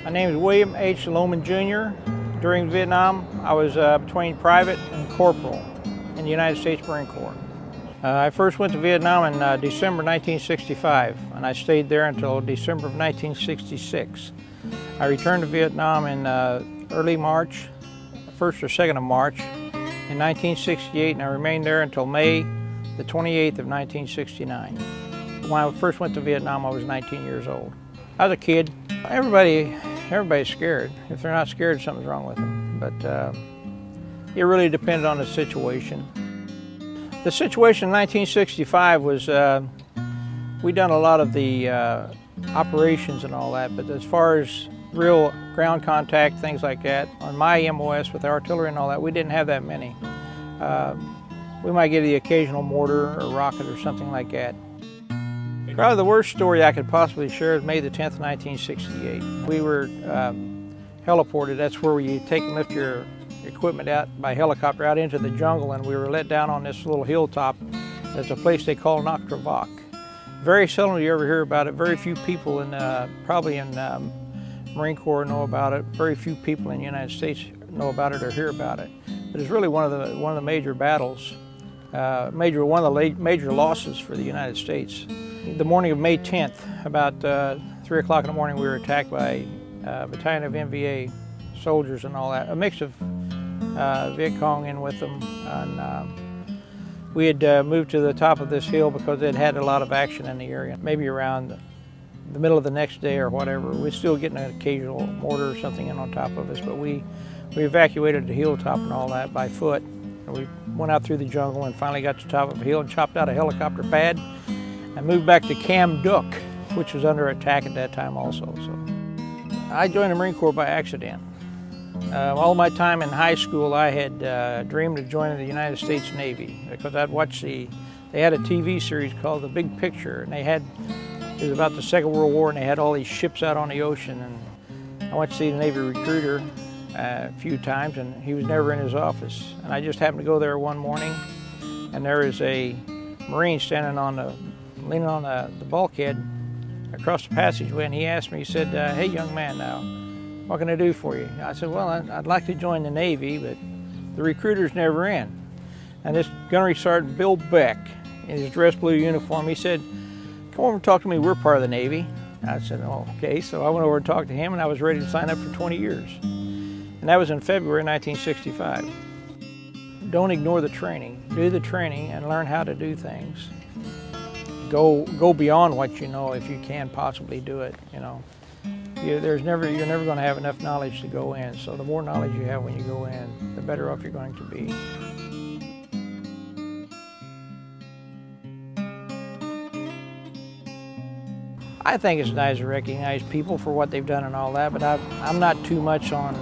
My name is William H. Loman, Jr. During Vietnam, I was between private and corporal in the United States Marine Corps. I first went to Vietnam in December 1965, and I stayed there until December of 1966. I returned to Vietnam in early March, 1st or 2nd of March, in 1968, and I remained there until May the 28th of 1969. When I first went to Vietnam, I was 19 years old. I was a kid. Everybody's scared. If they're not scared, something's wrong with them. But it really depended on the situation. The situation in 1965 was, we'd done a lot of the operations and all that, but as far as real ground contact, things like that, on my MOS with artillery and all that, we didn't have that many. We might get the occasional mortar or rocket or something like that. Probably the worst story I could possibly share is May the 10th, 1968. We were heliported. That's where you take and lift your equipment out by helicopter out into the jungle, and we were let down on this little hilltop. There's a place they call Noctravoc. Very seldom do you ever hear about it. Very few people probably in Marine Corps know about it. Very few people in the United States know about it or hear about it. But it's really one of the major battles, one of the major losses for the United States. The morning of May 10th, about 3 o'clock in the morning, we were attacked by a battalion of NVA soldiers and all that, a mix of Viet Cong in with them. And we had moved to the top of this hill because it had a lot of action in the area. Maybe around the middle of the next day or whatever, we're still getting an occasional mortar or something in on top of us, but we evacuated the hilltop and all that by foot. And we went out through the jungle and finally got to the top of the hill and chopped out a helicopter pad and moved back to Cam Duc, which was under attack at that time also. So I joined the Marine Corps by accident. All my time in high school, I had dreamed of joining the United States Navy because I'd watched they had a TV series called The Big Picture, and it was about the Second World War, and they had all these ships out on the ocean. And I went to see the Navy recruiter a few times, and he was never in his office. And I just happened to go there one morning, and there was a Marine standing leaning on the bulkhead across the passageway, and he asked me, he said, "Hey, young man, now, what can I do for you?" I said, "Well, I'd like to join the Navy, but the recruiter's never in." And this Gunnery Sergeant Bill Beck, in his dress blue uniform, he said, "Come over and talk to me, we're part of the Navy." I said, "Oh, okay." So I went over and talked to him, and I was ready to sign up for 20 years. And that was in February 1965. Don't ignore the training. Do the training and learn how to do things. Go beyond what you know if you can possibly do it. You know, you're never going to have enough knowledge to go in. So the more knowledge you have when you go in, the better off you're going to be. I think it's nice to recognize people for what they've done and all that, but I'm not too much on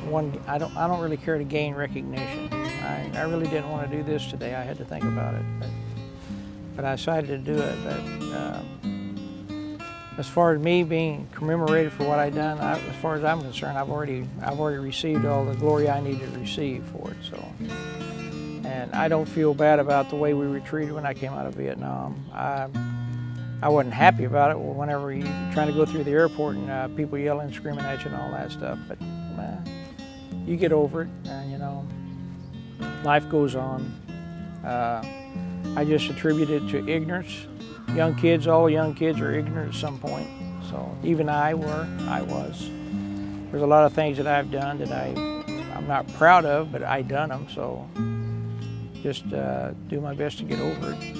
one. I don't really care to gain recognition. I really didn't want to do this today. I had to think about it. But I decided to do it. But as far as me being commemorated for what I've done, as far as I'm concerned, I've already received all the glory I need to receive for it. So, and I don't feel bad about the way we were treated when I came out of Vietnam. I wasn't happy about it whenever you're trying to go through the airport and people yelling, screaming at you and all that stuff. But you get over it, and you know, life goes on. I just attribute it to ignorance. Young kids, all young kids are ignorant at some point. So even I was. There's a lot of things that I've done that I'm not proud of, but I done them. So just do my best to get over it.